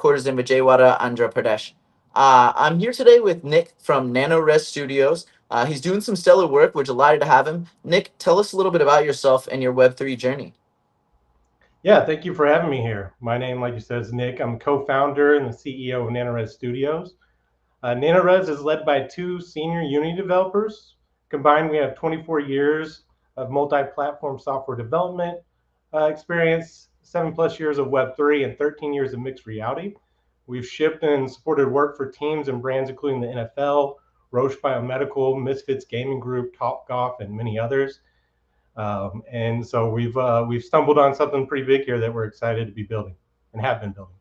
headquarters in Vijayawada, Andhra Pradesh. I'm here today with Nick from NanoRes Studios. He's doing some stellar work. We're delighted to have him. Nick, tell us a little bit about yourself and your Web3 journey. Yeah, thank you for having me here. My name, like you said, is Nick. I'm co-founder and the CEO of NanoRes Studios. NanoRes is led by two senior Unity developers. Combined, we have 24 years of multi-platform software development experience, 7+ years of Web3, and 13 years of mixed reality. We've shipped and supported work for teams and brands including the NFL, Roche Biomedical, Misfits Gaming Group, Topgolf, and many others. And so we've stumbled on something pretty big here that we're excited to be building and have been building.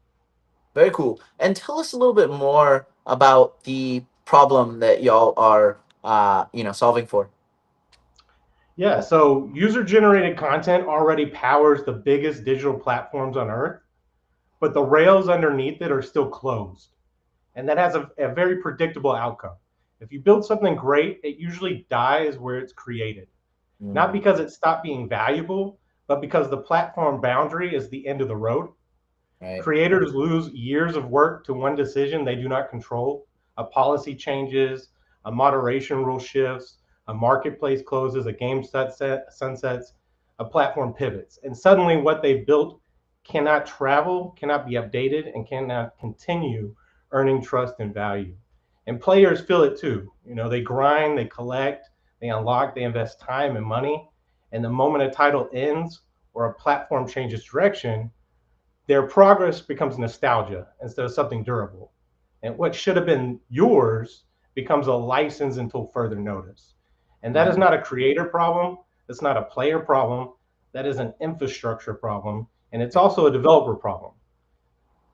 Very cool. And tell us a little bit more about the problem that y'all are, solving for. Yeah, so user-generated content already powers the biggest digital platforms on earth, but the rails underneath it are still closed. And that has a very predictable outcome. If you build something great, it usually dies where it's created. Not Mm, because it stopped being valuable, but because the platform boundary is the end of the road. right. Creators lose years of work to one decision they do not control. A policy changes, a moderation rule shifts, a marketplace closes, a game sunsets, a platform pivots. And suddenly what they've built cannot travel, cannot be updated, and cannot continue earning trust and value. And players feel it too. You know, they grind, they collect, they unlock, they invest time and money. And the moment a title ends or a platform changes direction, their progress becomes nostalgia instead of something durable. And what should have been yours becomes a license until further notice. And that is Mm, not a creator problem. That's not a player problem. That is an infrastructure problem. And it's right. also a developer problem.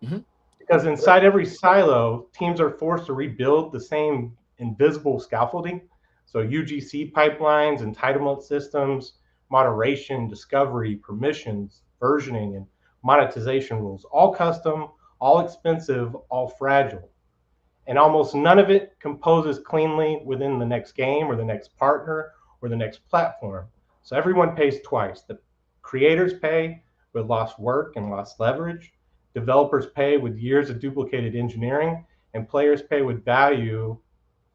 Mhm. Because inside every silo, teams are forced to rebuild the same invisible scaffolding. So UGC pipelines, entitlement systems, moderation, discovery, permissions, versioning, and monetization rules, all custom, all expensive, all fragile. And almost none of it composes cleanly within the next game or the next partner or the next platform. So everyone pays twice. The creators pay with lost work and lost leverage. Developers pay with years of duplicated engineering, and players pay with value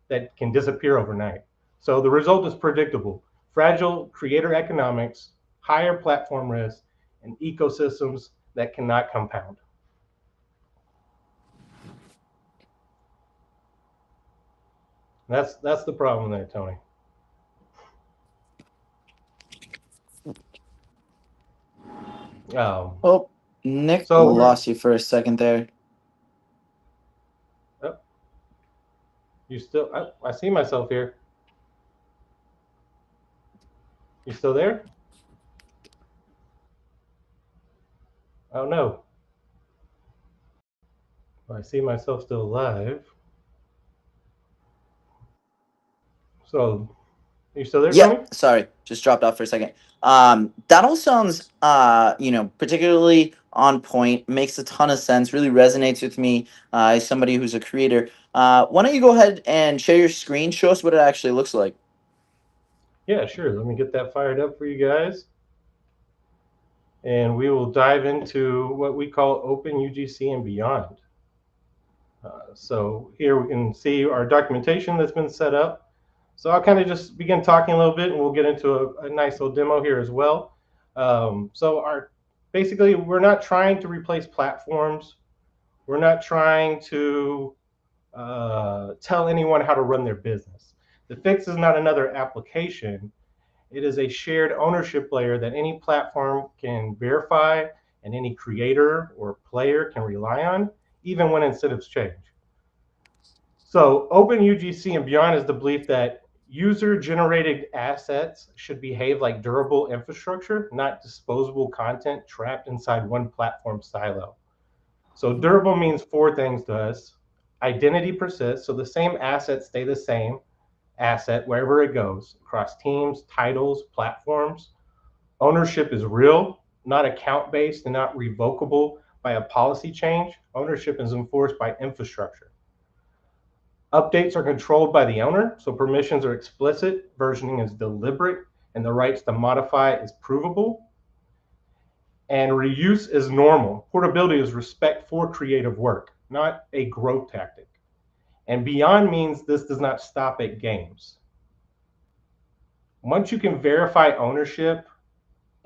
that can disappear overnight. So the result is predictable: fragile creator economics, higher platform risk, and ecosystems that cannot compound. That's the problem there, Tony. Um, Oh, Nick so we're lost you for a second there. oh, you still I see myself here. You still there? Oh no. I see myself still alive. So you still there, Yeah, Tony? sorry, just dropped off for a second. That all sounds, particularly on point. Makes a ton of sense. Really resonates with me as somebody who's a creator. Why don't you go ahead and share your screen? Show us what it actually looks like. Yeah, sure. Let me get that fired up for you guys. And we will dive into what we call Open UGC and beyond. So here we can see our documentation that's been set up. So I'll kind of just begin talking a little bit, and we'll get into a nice little demo here as well. So our basically, we're not trying to replace platforms. We're not trying to tell anyone how to run their business. The fix is not another application. It is a shared ownership layer that any platform can verify and any creator or player can rely on, even when incentives change. So Open UGC and beyond is the belief that user generated assets should behave like durable infrastructure, not disposable content trapped inside one platform silo. So Mhm. durable means four things to us. Identity persists, so the same assets stay the same asset wherever it goes across teams, titles, platforms. Ownership is real, not account based and not revocable by a policy change. Ownership is enforced by infrastructure. Updates are controlled by the owner, so permissions are explicit, versioning is deliberate, and the rights to modify is provable. And reuse is normal. Portability is respect for creative work, not a growth tactic. And beyond means this does not stop at games. Once you can verify ownership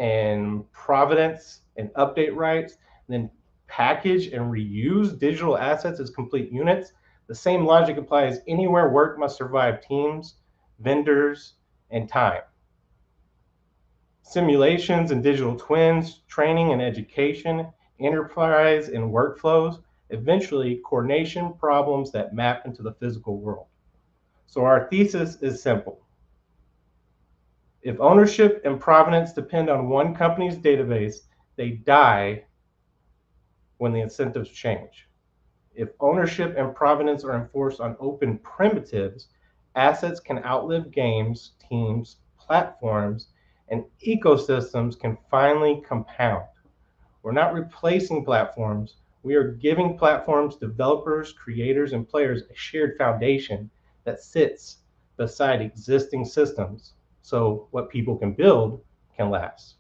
and provenance and update rights, then package and reuse digital assets as complete units, the same logic applies anywhere work must survive teams, vendors, and time. Simulations and digital twins, training and education, enterprise and workflows, eventually coordination problems that map into the physical world. So our thesis is simple. If ownership and provenance depend on one company's database, they die when the incentives change. If ownership and provenance are enforced on open primitives, assets can outlive games, teams, platforms, and ecosystems can finally compound. We're not replacing platforms. We are giving platforms, developers, creators, and players a shared foundation that sits beside existing systems so what people can build can last.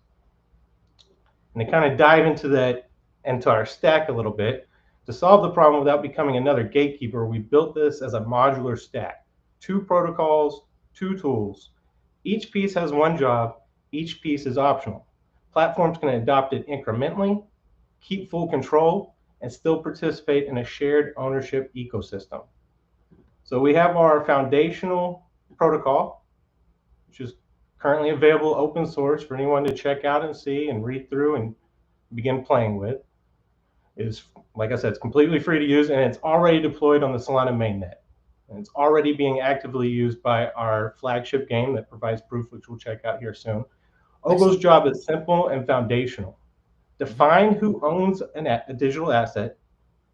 And to kind of dive into our stack a little bit, to solve the problem without becoming another gatekeeper, we built this as a modular stack. 2 protocols, 2 tools. Each piece has one job, each piece is optional. Platforms can adopt it incrementally, keep full control, and still participate in a shared ownership ecosystem. So we have our foundational protocol, which is currently available open source for anyone to check out and see and read through and begin playing with. Is, like I said, it's completely free to use, and it's already deployed on the Solana mainnet. And it's already being actively used by our flagship game that provides proof, which we'll check out here soon. Ogle's job is simple and foundational. Define who owns a digital asset,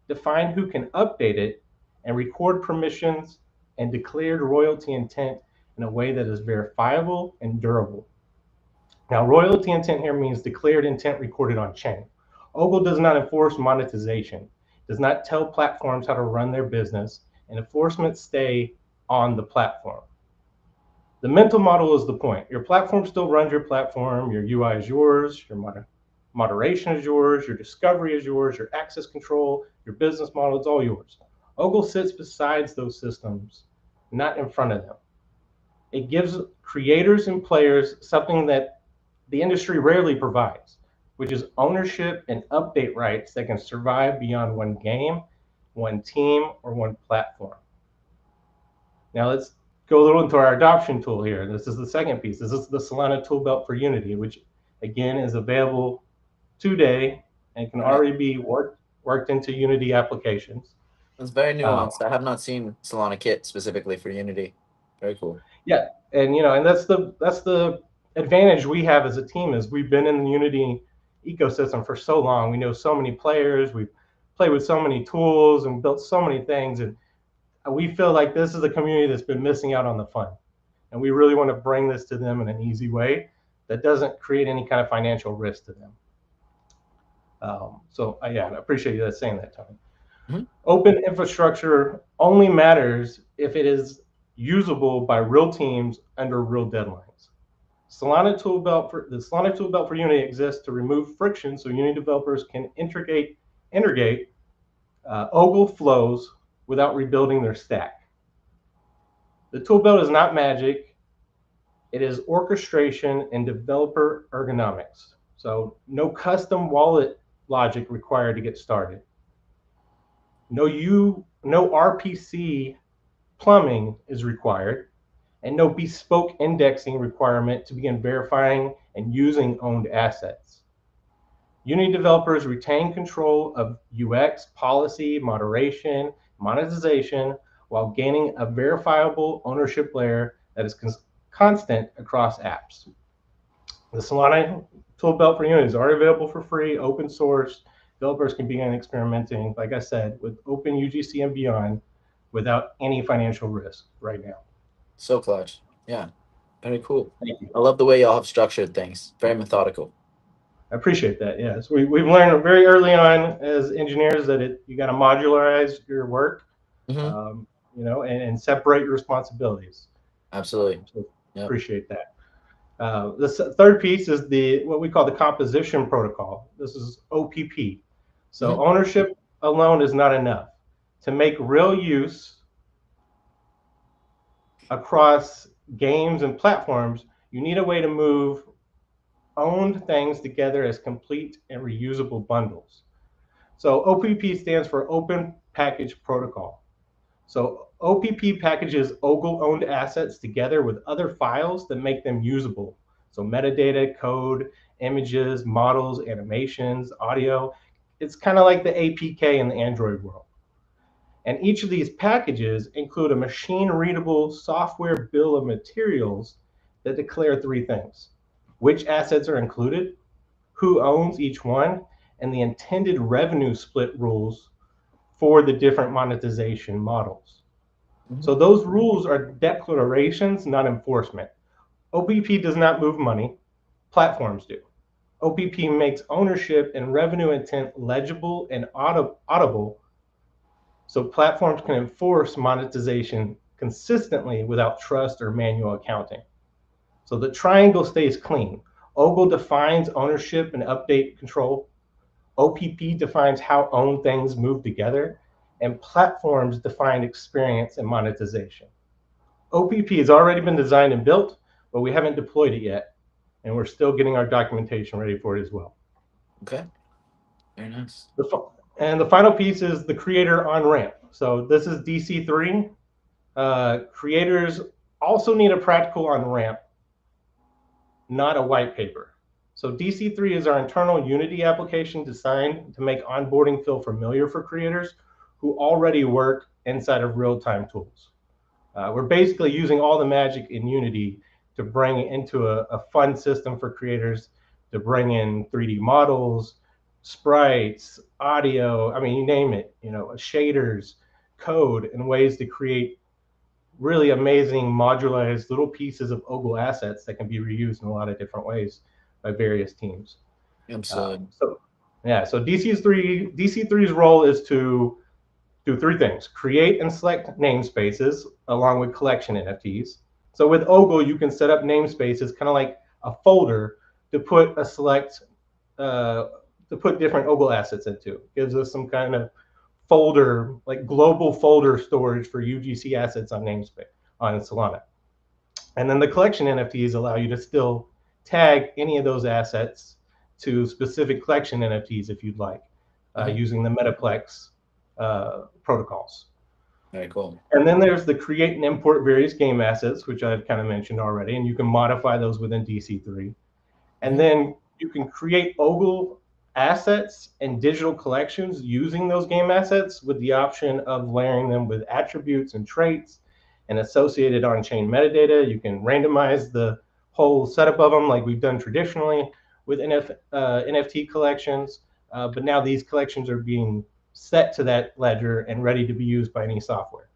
define who can update it, and record permissions and declared royalty intent in a way that is verifiable and durable. Now, royalty intent here means declared intent recorded on chain. Ogle does not enforce monetization, does not tell platforms how to run their business, and enforcement stay on the platform. The mental model is the point. Your platform still runs your platform, your UI is yours, your moderation is yours, your discovery is yours, your access control, your business model, it's all yours. Ogle sits beside those systems, not in front of them. It gives creators and players something that the industry rarely provides, which is ownership and update rights that can survive beyond one game, one team, or one platform. Now let's go a little into our adoption tool here. This is the second piece. This is the Solana tool belt for Unity, which again is available today and can already be worked into Unity applications. It's very nuanced. I have not seen Solana Kit specifically for Unity. Very cool. Yeah, and and that's the advantage we have as a team is we've been in the Unity ecosystem for so long. We know so many players. We've played with so many tools and built so many things, and we feel like this is a community that's been missing out on the fun, and we really want to bring this to them in an easy way that doesn't create any kind of financial risk to them. Yeah, I appreciate you saying that, Tony. Mm-hmm. Open infrastructure only matters if it is usable by real teams under real deadlines. The Solana tool belt for Unity exists to remove friction so Unity developers can integrate Ogle flows without rebuilding their stack. The tool belt is not magic. It is orchestration and developer ergonomics. So no custom wallet logic required to get started. No RPC plumbing is required, and no bespoke indexing requirement to begin verifying and using owned assets. Unity developers retain control of UX, policy, moderation, monetization, while gaining a verifiable ownership layer that is constant across apps. The Solana tool belt for Unity is already available for free, open source. Developers can begin experimenting, like I said, with Open UGC and beyond without any financial risk right now. So clutch. Yeah. Very cool. Thank you. I love the way y'all have structured things. Very methodical. I appreciate that. Yes. We've learned very early on as engineers that you got to modularize your work, and separate your responsibilities. Absolutely. So yep. Appreciate that. Third piece is what we call the composition protocol. This is OPP. So ownership alone is not enough. To make real use across games and platforms, you need a way to move owned things together as complete and reusable bundles. So OPP stands for Open Package Protocol. So OPP packages Ogle-owned assets together with other files that make them usable. So metadata, code, images, models, animations, audio. It's kind of like the APK in the Android world. And each of these packages include a machine-readable software bill of materials that declare three things: which assets are included, who owns each one, and the intended revenue split rules for the different monetization models. So those rules are declarations, not enforcement. OPP does not move money, platforms do. OPP makes ownership and revenue intent legible and audible, so platforms can enforce monetization consistently without trust or manual accounting. So the triangle stays clean. Ogle defines ownership and update control. OPP defines how owned things move together, and platforms define experience and monetization. OPP has already been designed and built, but we haven't deployed it yet, and we're still getting our documentation ready for it as well. Okay, very nice. And the final piece is the creator on ramp. So this is DC3. Creators also need a practical on ramp, not a white paper. So DC3 is our internal Unity application designed to make onboarding feel familiar for creators who already work inside of real-time tools. We're basically using all the magic in Unity to bring it into a fun system for creators to bring in 3D models, sprites, audio, I mean, you name it, shaders, code, and ways to create really amazing modularized little pieces of Ogle assets that can be reused in a lot of different ways by various teams. Absolutely. So DC3's role is to do three things: create and select namespaces along with collection NFTs. So with Ogle, you can set up namespaces kind of like a folder to put different Ogle assets into. It gives us some kind of folder, like global folder storage for UGC assets on namespace on Solana. And then the collection NFTs allow you to still tag any of those assets to specific collection NFTs if you'd like, using the Metaplex protocols. Very cool. And then there's the create and import various game assets, which I've kind of mentioned already, and you can modify those within DC3. And then you can create Ogle assets and digital collections using those game assets with the option of layering them with attributes and traits and associated on-chain metadata. You can randomize the whole setup of them like we've done traditionally with NFT collections, but now these collections are being set to that ledger and ready to be used by any software.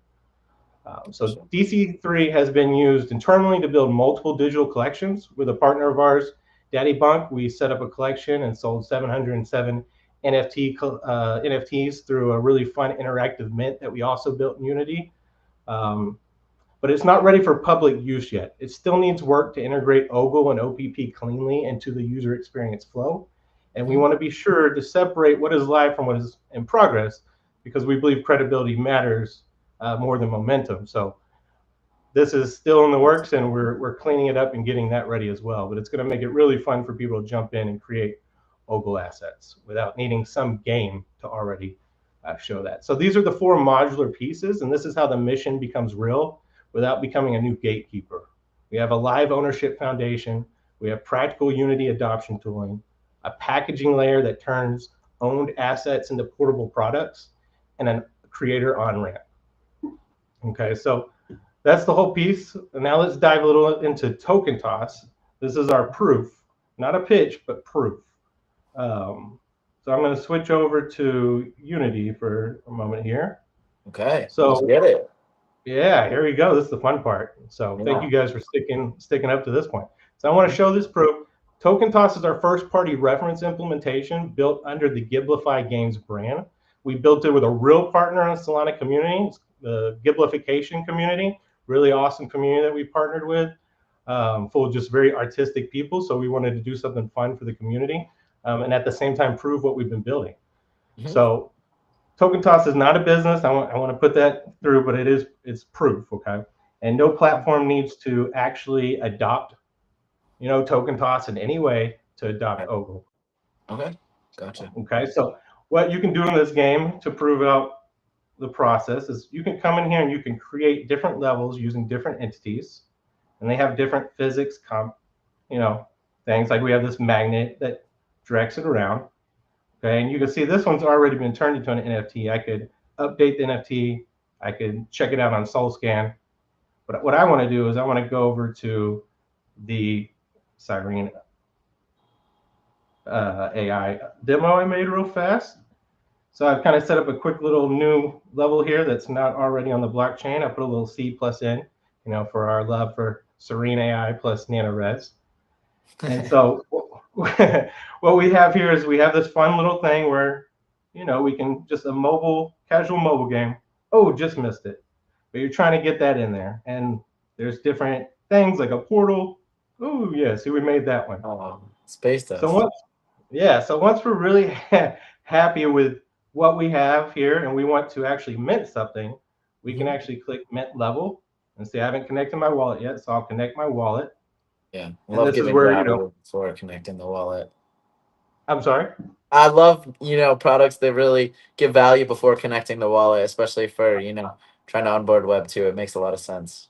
So DC3 has been used internally to build multiple digital collections with a partner of ours, Daddy Bunk. We set up a collection and sold 707 NFTs through a really fun interactive mint that we also built in Unity. But it's not ready for public use yet. It still needs work to integrate Ogle and OPP cleanly into the user experience flow. And we want to be sure to separate what is live from what is in progress, because we believe credibility matters more than momentum. So this is still in the works, and we're cleaning it up and getting that ready as well. But it's going to make it really fun for people to jump in and create Ogle assets without needing some game to already show that. So these are the four modular pieces, and this is how the mission becomes real without becoming a new gatekeeper. We have a live ownership foundation. We have practical Unity adoption tooling, a packaging layer that turns owned assets into portable products, and a creator on-ramp. Okay, so that's the whole piece. And now let's dive a little into Token Toss. This is our proof, not a pitch, but proof. So I'm going to switch over to Unity for a moment here. Okay, so let's get it. Yeah, here we go. This is the fun part. So thank you guys for sticking up to this point. So I want to show this proof. Token Toss is our first party reference implementation built under the Giblify Games brand. We built it with a real partner in the Solana community, the Giblification community, really awesome community that we partnered with. full of just very artistic people. So we wanted to do something fun for the community, and at the same time prove what we've been building. Mhm. So Token Toss is not a business. I want to put that through, but it's proof, okay? And no platform needs to actually adopt, Token Toss in any way to adopt Ogle. Okay, gotcha. Okay, so what you can do in this game to prove out the process is you can come in here and you can create different levels using different entities, and they have different physics, you know, things like we have this magnet that directs it around. Okay, and you can see this one's already been turned into an NFT. I could update the NFT. I could check it out on SoulScan. But what I want to do is I want to go over to the Cyrene AI demo I made real fast. So I've kind of set up a quick little new level here that's not already on the blockchain. I put a little C plus in, for our love for Serene AI plus NanoRes. And so what we have here is we have this fun little thing where, we can just casual mobile game. Oh, just missed it. But you're trying to get that in there. And there's different things like a portal. Oh, yeah. See, we made that one. Oh, space dust. So once we're really happy with what we have here and we want to actually mint something, we can actually click mint level and say, I haven't connected my wallet yet. So I'll connect my wallet. Yeah, and this is where, before connecting the wallet. I'm sorry? I love, products that really give value before connecting the wallet, especially for, trying to onboard Web2. It makes a lot of sense.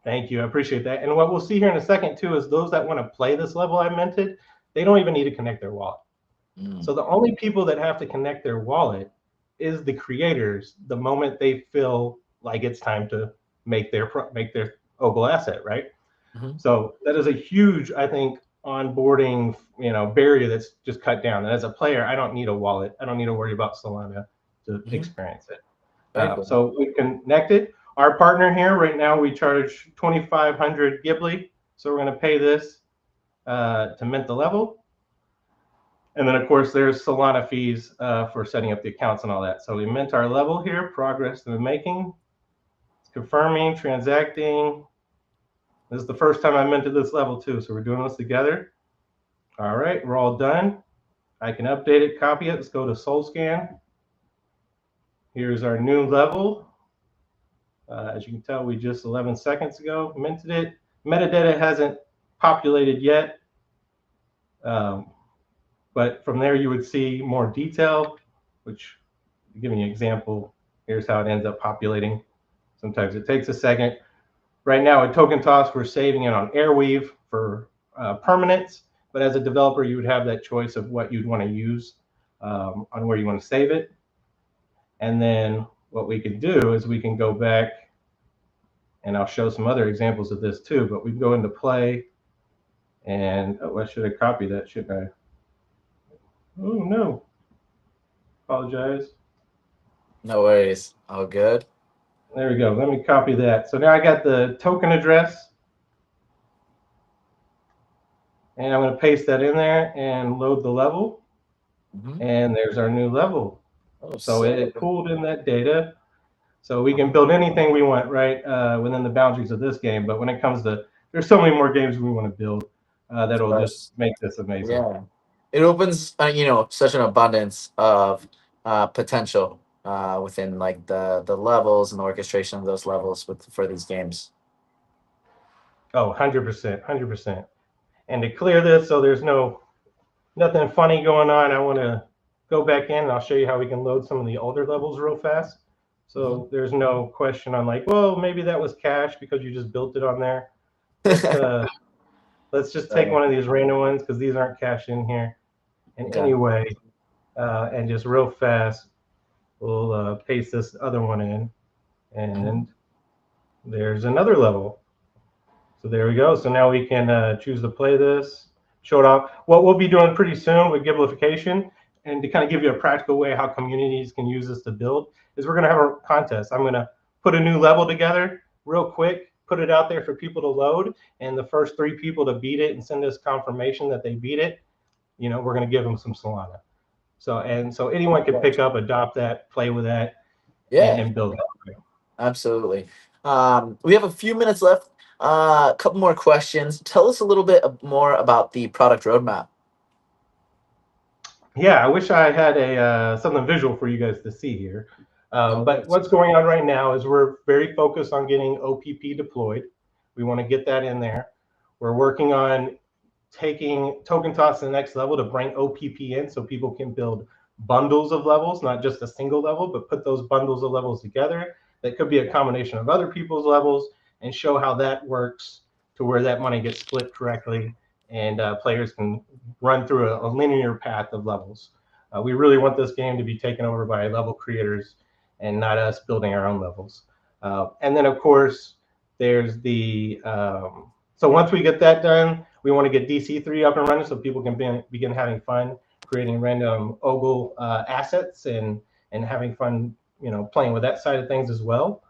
Thank you. I appreciate that. And what we'll see here in a second, too, is those that want to play this level I minted, they don't even need to connect their wallet. So the only people that have to connect their wallet is the creators the moment they feel like it's time to make their Ogle asset, right? So that is a huge, I think, onboarding, barrier that's just cut down. And as a player, I don't need a wallet. I don't need to worry about Solana to experience it. Cool. So we connected. Our partner here right now, we charge 2,500 Ghibli. So we're going to pay this to mint the level. And then, of course, there's Solana fees for setting up the accounts and all that. So we mint our level here, progress in the making. It's confirming, transacting. This is the first time I minted this level too. So we're doing this together. All right, we're all done. I can update it, copy it. Let's go to SoulScan. Here's our new level. As you can tell, we just 11 seconds ago minted it. Metadata hasn't populated yet. But from there, you would see more detail, which, to give you an example, here's how it ends up populating. Sometimes it takes a second. Right now, at Token Toss, we're saving it on Airweave for permanence. But as a developer, you would have that choice of what you'd want to use on where you want to save it. And then what we can do is we can go back, and I'll show some other examples of this too, but we can go into play, and I should have copied that, shouldn't I? Oh, no. Apologize. No worries. All good. There we go. Let me copy that. So now I got the token address. And I'm going to paste that in there and load the level. And there's our new level. So it pulled in that data. So we can build anything we want, right, within the boundaries of this game. But when it comes to, there's so many more games we want to build that'll just make this amazing. Yeah. It opens, such an abundance of potential within like the levels and the orchestration of those levels for these games. Oh, 100%, 100%. And to clear this, so there's nothing funny going on, I want to go back in and I'll show you how we can load some of the older levels real fast. So there's no question on like, well, maybe that was cache because you just built it on there. Let's just take one of these random ones because these aren't cached in here. And anyway, and just real fast, we'll paste this other one in. And there's another level. So there we go. So now we can choose to play this, show it off. What we'll be doing pretty soon with Giblification, and to kind of give you a practical way how communities can use this to build, is we're going to have a contest. I'm going to put a new level together real quick, put it out there for people to load, and the first 3 people to beat it and send us confirmation that they beat it, we're going to give them some Solana. So anyone can pick up, adopt that, play with that, and build it. Absolutely. We have a few minutes left. A couple more questions. Tell us a little bit more about the product roadmap. Yeah, I wish I had a something visual for you guys to see here. No But worries. what's going on right now is we're very focused on getting OPP deployed. We want to get that in there. We're working on taking Token Toss to the next level to bring OPP in so people can build bundles of levels, not just a single level, but put those bundles of levels together. That could be a combination of other people's levels and show how that works to where that money gets split correctly and players can run through a linear path of levels. We really want this game to be taken over by level creators and not us building our own levels. And then, of course, there's the so once we get that done, we want to get DC3 up and running so people can begin having fun creating random Ogle assets and having fun, playing with that side of things as well.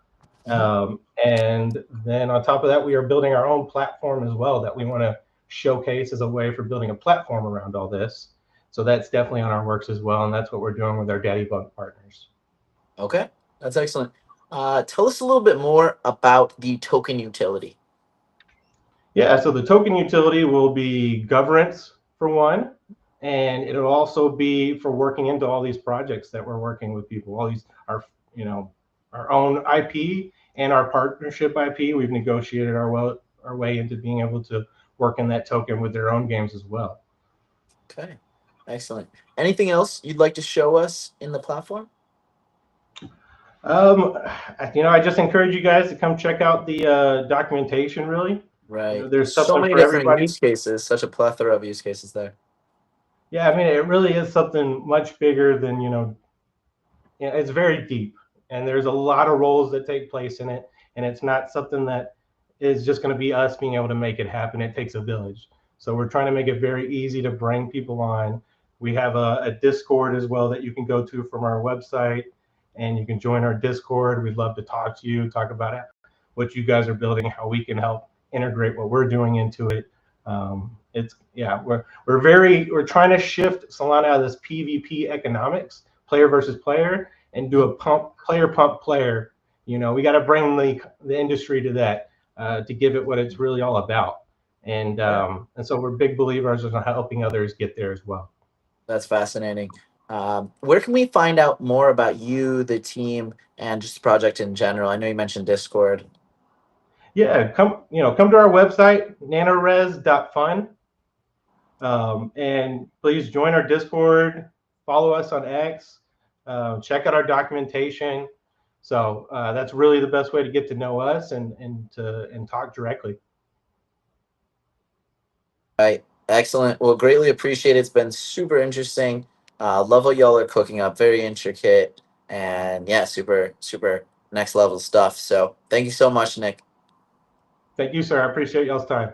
And then on top of that, we are building our own platform as well that we want to showcase as a way for building a platform around all this. So that's definitely on our works as well, and that's what we're doing with our Daddy Bug partners. Okay, that's excellent. Tell us a little bit more about the token utility. Yeah, so the token utility will be governance for one, and it'll also be for working into all these projects that we're working with people. All these our own IP and our partnership IP. We've negotiated our way into being able to work in that token with their own games as well. Okay, excellent. Anything else you'd like to show us in the platform? I just encourage you guys to come check out the documentation. Really, Right. there's So something many for different everybody. use cases, such a plethora of use cases there. Yeah, I mean, it really is something much bigger than it's very deep, and there's a lot of roles that take place in it, and it's not something that is just going to be us being able to make it happen. It takes a village. So we're trying to make it very easy to bring people on. We have a Discord as well that you can go to from our website, and you can join our Discord. We'd love to talk to you, talk about what you guys are building, how we can help integrate what we're doing into it. We're trying to shift Solana out of this PvP economics, player versus player, and do a pump player. We got to bring the industry to that to give it what it's really all about. And so we're big believers in helping others get there as well. That's fascinating. Where can we find out more about you, the team, and just the project in general? I know you mentioned Discord. Yeah, come to our website, nanorez.fun, and please join our Discord, follow us on X, check out our documentation. So that's really the best way to get to know us and talk directly. Right. Excellent. Well, greatly appreciate it. It's been super interesting. Love what y'all are cooking up. Very intricate and yeah, super, super next level stuff. So thank you so much, Nick. Thank you, sir. I appreciate y'all's time.